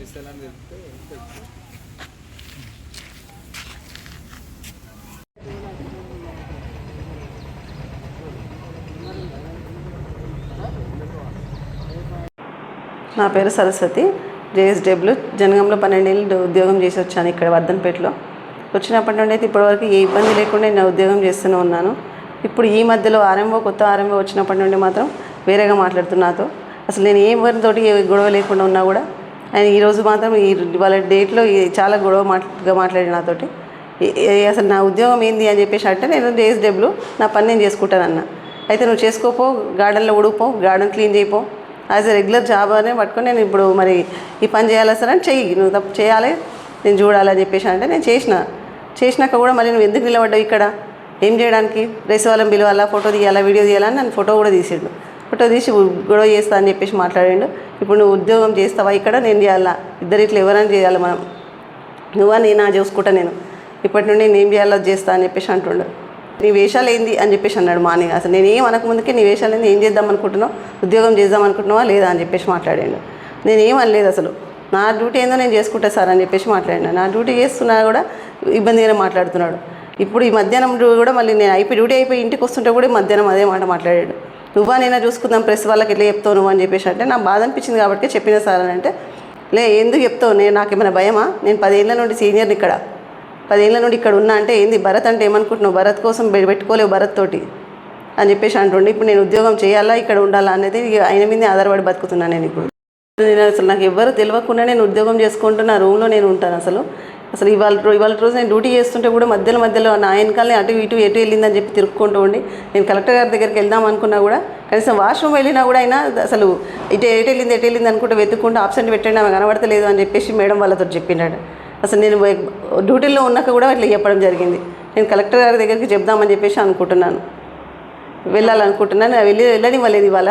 నా పేరు సరస్వతి. జేఎస్డబ్ల్యూ జనగాంలో 12 ఏళ్ళు ఉద్యోగం చేసి వచ్చాను. ఇక్కడ వర్ధన్పేటలో వచ్చినప్పటి నుండి అయితే ఇప్పటివరకు ఏ ఇబ్బంది లేకుండా నేను ఉద్యోగం చేస్తూనే ఉన్నాను. ఇప్పుడు ఈ మధ్యలో కొత్త ఆర్ఎంఓ వచ్చినప్పటి నుండి మాత్రం వేరేగా మాట్లాడుతున్నా నాతో. అసలు నేను ఎవరితోటి గొడవ లేకుండా ఉన్నా కూడా ఆయన ఈరోజు మాత్రం వాళ్ళ డేట్లో చాలా గొడవగా మాట్లాడి నాతోటి. అసలు నా ఉద్యోగం ఏంది అని చెప్పేసి అంటే నేను జేఎస్డబ్ల్యూ నా పని నేను చేసుకుంటానన్న. అయితే నువ్వు చేసుకోపో, గార్డెన్లో ఉడుపో, గార్డెన్ క్లీన్ చేయపో, యాజ్ ఎ రెగ్యులర్ జాబ్ అనే పట్టుకొని నేను ఇప్పుడు మరి ఈ పని చేయాలి సరే అని చెయ్యి, నువ్వు తప్పు చేయాలి, నేను చూడాలని చెప్పేసి అంటే నేను చేసినాక కూడా మళ్ళీ నువ్వు ఎందుకు నిలబడ్డావు ఇక్కడ, ఏం చేయడానికి, డ్రెస్ వాళ్ళని పిలవాలా, ఫోటో తీయాలా, వీడియో తీయాలని నన్ను ఫోటో కూడా తీసిండు. ఫోటో తీసి గొడవ చేస్తా అని చెప్పేసి మాట్లాడిండు. ఇప్పుడు నువ్వు ఉద్యోగం చేస్తావా ఇక్కడ, నేను చేయాలా, ఇద్దరు ఇట్లా ఎవరైనా చేయాలి, మనం నువ్వా నేనా చూసుకుంటా, నేను ఇప్పటి నుండి నేను ఏం చేయాలో చేస్తా అని చెప్పేసి అంటుండు. నీ వేషాలు ఏంది అని చెప్పేసి అన్నాడు మార్నింగ్. అసలు నేనేం అనకముందుకే నీ వేషాలు ఏంది, ఏం చేద్దాం అనుకుంటున్నావు, ఉద్యోగం చేద్దాం అనుకుంటున్నావా లేదా అని చెప్పేసి మాట్లాడాడు. నేనేం అనలేదు, అసలు నా డ్యూటీ ఏందో నేను చేసుకుంటా సార్ అని చెప్పేసి మాట్లాడినా. నా డ్యూటీ చేస్తున్నా కూడా ఇబ్బందిగానే మాట్లాడుతున్నాడు. ఇప్పుడు ఈ మధ్యాహ్నం కూడా మళ్ళీ నేను డ్యూటీ అయిపోయి ఇంటికి వస్తుంటే కూడా మధ్యాహ్నం అదే మాట మాట్లాడాడు. నువ్వా నేనా చూసుకుందాం, ప్రెస్ వాళ్ళకి ఎట్లా చెప్తావు నువ్వు అని చెప్పేసి అంటే నాకు బాధ అనిపించింది కాబట్టి చెప్పిన సార్ అని అంటే, ఎందుకు చెప్తావు, నాకేమైనా భయమా, నేను 10 ఏళ్ళ నుండి సీనియర్ని ఇక్కడ, 10 ఏళ్ళ నుండి ఇక్కడ ఉన్నా అంటే ఏంది, భరత్ అంటే ఏమనుకుంటున్నావు, భరత్ కోసం పెట్టుకోలేవు భరత్ తోటి అని చెప్పేసి అంటుండే. ఇప్పుడు నేను ఉద్యోగం చేయాలా ఇక్కడ ఉండాలా అనేది ఆయన మీదే ఆధారపడి బతుకుతున్నాను. నేను ఇప్పుడు అసలు నాకు ఎవరు తెలియకుండా నేను ఉద్యోగం చేసుకుంటున్న రూమ్లో నేను ఉంటాను. అసలు ఇవాళ రోజు నేను డ్యూటీ చేస్తుంటే కూడా మధ్యలో నా వెనకాలనే అటు ఇటు ఎటు వెళ్ళిందని చెప్పి తిరుక్కుంటూ ఉండి, నేను కలెక్టర్ గారి దగ్గరికి వెళ్దాం అనుకున్నా కూడా, కనీసం వాష్రూమ్ వెళ్ళినా కూడా అయినా అసలు ఎటు వెళ్ళింది అనుకుంటే వెతుక్కుంటూ ఆబ్సెంట్ పెట్టండి, ఆమె కనబడతలేదు అని చెప్పేసి మేడం వాళ్ళతో చెప్పినాడు. అసలు నేను డ్యూటీలో ఉన్నాక కూడా ఇట్లా చెప్పడం జరిగింది. నేను కలెక్టర్ గారి దగ్గరికి చెప్దామని చెప్పేసి అనుకుంటున్నాను, వెళ్ళాలనుకుంటున్నాను. వెళ్ళనివ్వలేదు ఇవాళ.